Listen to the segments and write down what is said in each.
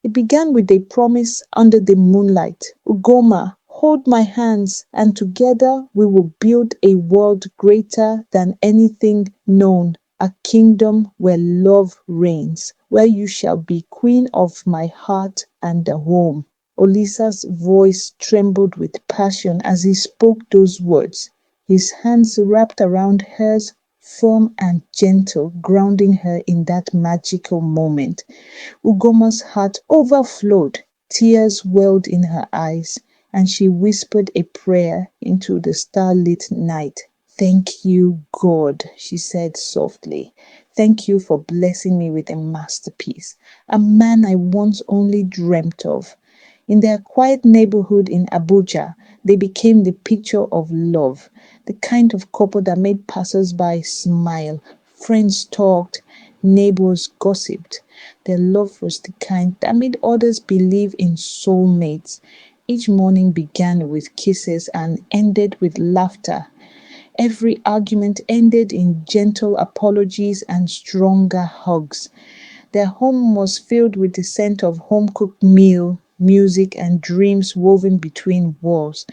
It began with a promise under the moonlight. Ugomma, hold my hands, and together we will build a world greater than anything known, a kingdom where love reigns, where you shall be queen of my heart and a home. Olisa's voice trembled with passion as he spoke those words, his hands wrapped around hers, firm and gentle, grounding her in that magical moment. Ugomma's heart overflowed, tears welled in her eyes, and she whispered a prayer into the starlit night. Thank you, God, she said softly. Thank you for blessing me with a masterpiece, a man I once only dreamt of. In their quiet neighborhood in Abuja, they became the picture of love, the kind of couple that made passers-by smile, friends talked, neighbors gossiped. Their love was the kind that made others believe in soulmates. Each morning began with kisses and ended with laughter. Every argument ended in gentle apologies and stronger hugs. Their home was filled with the scent of home-cooked meal, music, and dreams woven between walls.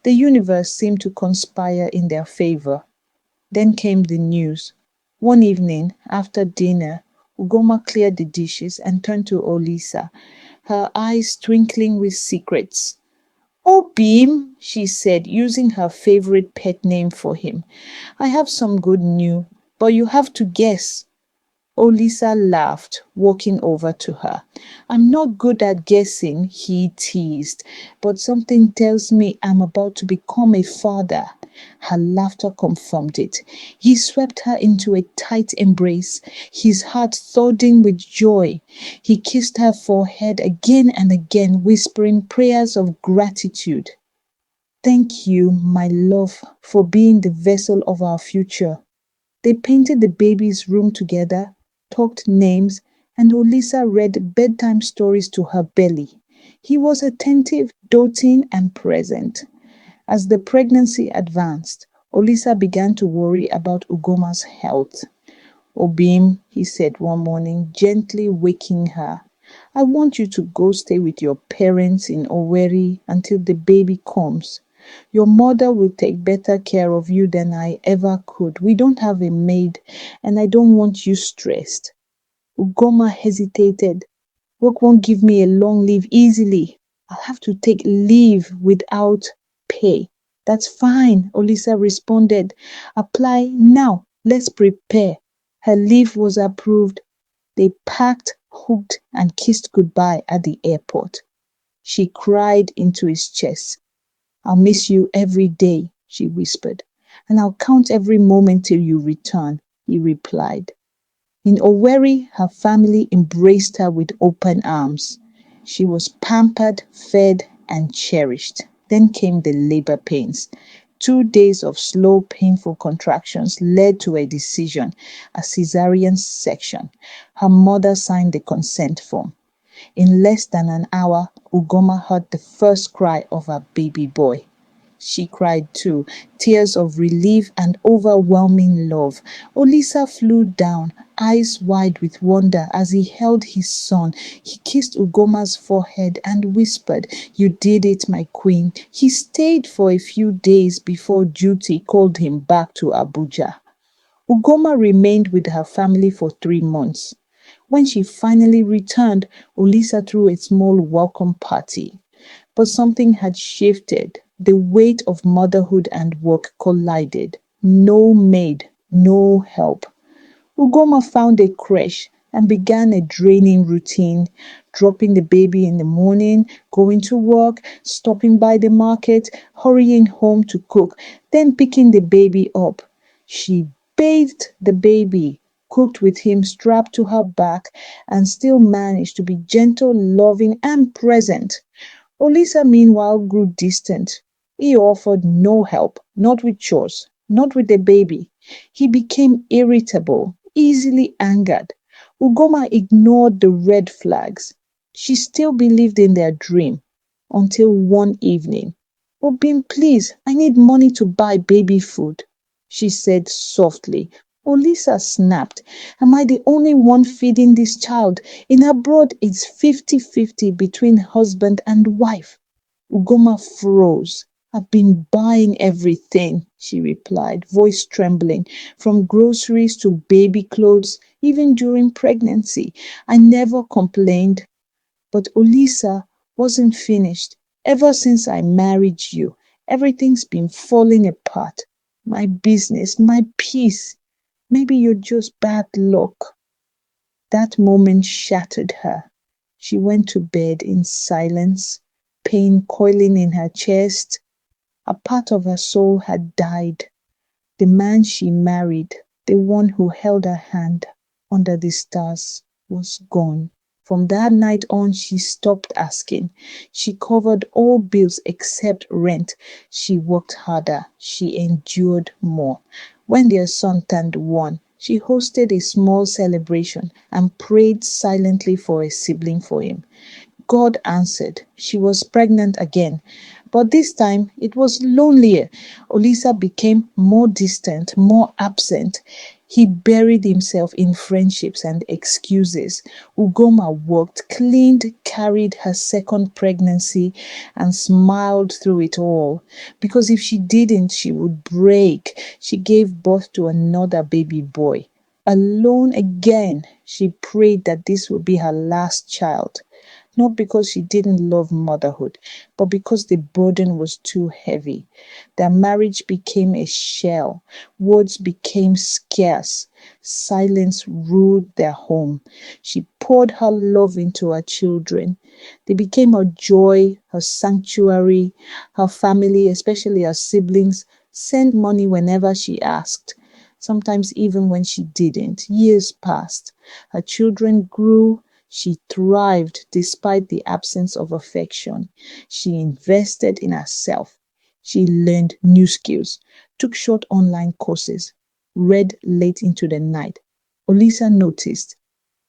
The universe seemed to conspire in their favor. Then came the news. One evening, after dinner, Ugomma cleared the dishes and turned to Olisa, her eyes twinkling with secrets. "Oh, Beam," she said, using her favorite pet name for him, "I have some good news, but you have to guess." Olisa laughed, walking over to her. "I'm not good at guessing," he teased, "but something tells me I'm about to become a father." Her laughter confirmed it. He swept her into a tight embrace, his heart thudding with joy. He kissed her forehead again and again, whispering prayers of gratitude. "Thank you, my love, for being the vessel of our future." They painted the baby's room together, talked names, and Olisa read bedtime stories to her belly. He was attentive, doting, and present. As the pregnancy advanced, Olisa began to worry about Ugomma's health. "Obim," he said one morning, gently waking her, "I want you to go stay with your parents in Owerri until the baby comes. Your mother will take better care of you than I ever could. We don't have a maid, and I don't want you stressed." Ugomma hesitated. "Work won't give me a long leave easily. I'll have to take leave without pay." "That's fine," Olisa responded. "Apply now. Let's prepare." Her leave was approved. They packed, hooked, and kissed goodbye at the airport. She cried into his chest. "I'll miss you every day," she whispered. "And I'll count every moment till you return," he replied. In Owerri, her family embraced her with open arms. She was pampered, fed, and cherished. Then came the labor pains. 2 days of slow, painful contractions led to a decision, a cesarean section. Her mother signed the consent form. In less than an hour, Ugomma heard the first cry of her baby boy. She cried too, tears of relief and overwhelming love. Olisa flew down, eyes wide with wonder as he held his son. He kissed Ugomma's forehead and whispered, "You did it, my queen." He stayed for a few days before duty called him back to Abuja. Ugomma remained with her family for 3 months. When she finally returned, Olisa threw a small welcome party. But something had shifted. The weight of motherhood and work collided. No maid, no help. Ugomma found a creche and began a draining routine, dropping the baby in the morning, going to work, stopping by the market, hurrying home to cook, then picking the baby up. She bathed the baby, cooked with him strapped to her back, and still managed to be gentle, loving, and present. Olisa, meanwhile, grew distant. He offered no help, not with chores, not with the baby. He became irritable, easily angered. Ugomma ignored the red flags. She still believed in their dream. Until one evening. "Obim, please, I need money to buy baby food," she said softly. Olisa snapped. Am I the only one feeding this child? In abroad, it's 50-50 between husband and wife. Ugomma froze. I've been buying everything, she replied, voice trembling, from groceries to baby clothes, even during pregnancy. I never complained. But Olisa wasn't finished. Ever since I married you, everything's been falling apart. My business, my peace. Maybe you're just bad luck. That moment shattered her. She went to bed in silence, pain coiling in her chest. A part of her soul had died. The man she married, the one who held her hand under the stars, was gone. From that night on, she stopped asking. She covered all bills except rent. She worked harder. She endured more. When their son turned 1, she hosted a small celebration and prayed silently for a sibling for him. God answered. She was pregnant again. But this time it was lonelier. Olisa became more distant, more absent. He buried himself in friendships and excuses. Ugomma worked, cleaned, carried her second pregnancy, and smiled through it all. Because if she didn't, she would break. She gave birth to another baby boy. Alone again, she prayed that this would be her last child. Not because she didn't love motherhood, but because the burden was too heavy. Their marriage became a shell. Words became scarce. Silence ruled their home. She poured her love into her children. They became her joy, her sanctuary. Her family, especially her siblings, sent money whenever she asked. Sometimes even when she didn't. Years passed. Her children grew. She thrived despite the absence of affection. She invested in herself. She learned new skills, took short online courses, read late into the night. Olisa noticed.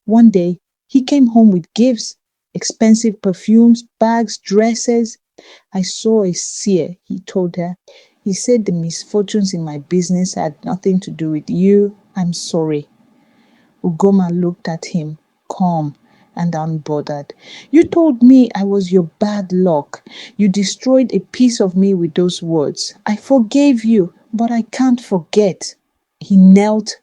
One day, he came home with gifts, expensive perfumes, bags, dresses. I saw a seer, he told her. He said the misfortunes in my business had nothing to do with you. I'm sorry. Ugomma looked at him, calm and unbothered. You told me I was your bad luck. You destroyed a piece of me with those words. I forgave you, but I can't forget. He knelt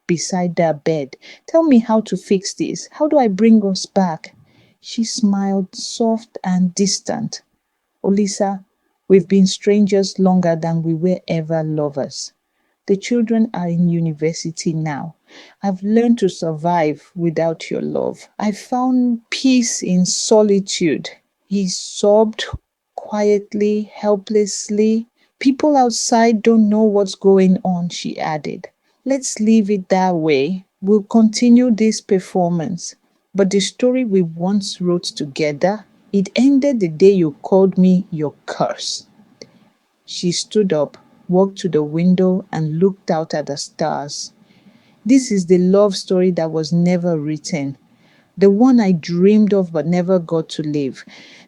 beside their bed. Tell me how to fix this. How do I bring us back? She smiled, soft and distant. Olisa, we've been strangers longer than we were ever lovers. The children are in university now. I've learned to survive without your love. I found peace in solitude. He sobbed quietly, helplessly. People outside don't know what's going on, she added. Let's leave it that way. We'll continue this performance. But the story we once wrote together, it ended the day you called me your curse. She stood up, walked to the window, and looked out at the stars. This is the love story that was never written, the one I dreamed of but never got to live.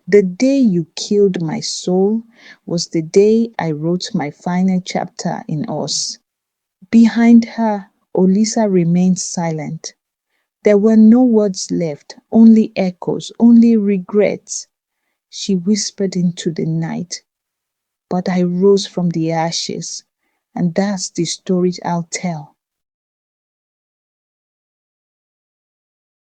The day you killed my soul was the day I wrote my final chapter in us. Behind her, Olisa remained silent. There were no words left, only echoes, only regrets. She whispered into the night. But I rose from the ashes, and that's the story I'll tell.